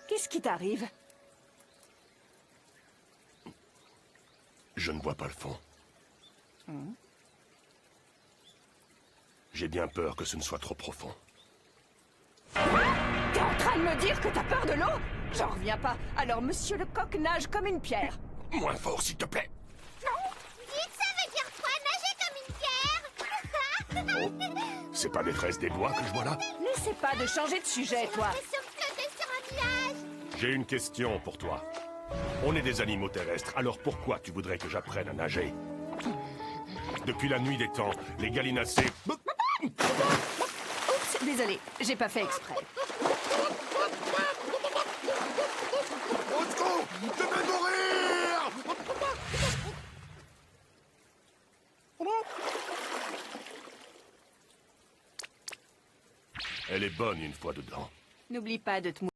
Qu'est-ce qui t'arrive? Je ne vois pas le fond. J'ai bien peur que ce ne soit trop profond. T'es en train de me dire que t'as peur de l'eau? J'en reviens pas. Alors monsieur le coq nage comme une pierre. Moins fort, s'il te plaît. Dites, ça veut dire quoi, nager comme une pierre? C'est pas des fraises des bois que je vois là? N'essaie pas de changer de sujet, toi. Mais sur flotter sur un nuage. J'ai une question pour toi. On est des animaux terrestres, alors pourquoi tu voudrais que j'apprenne à nager? Depuis la nuit des temps, les gallinacés... Oups, désolé, j'ai pas fait exprès. Au secours! Je vais mourir! Elle est bonne une fois dedans. N'oublie pas de te mouiller.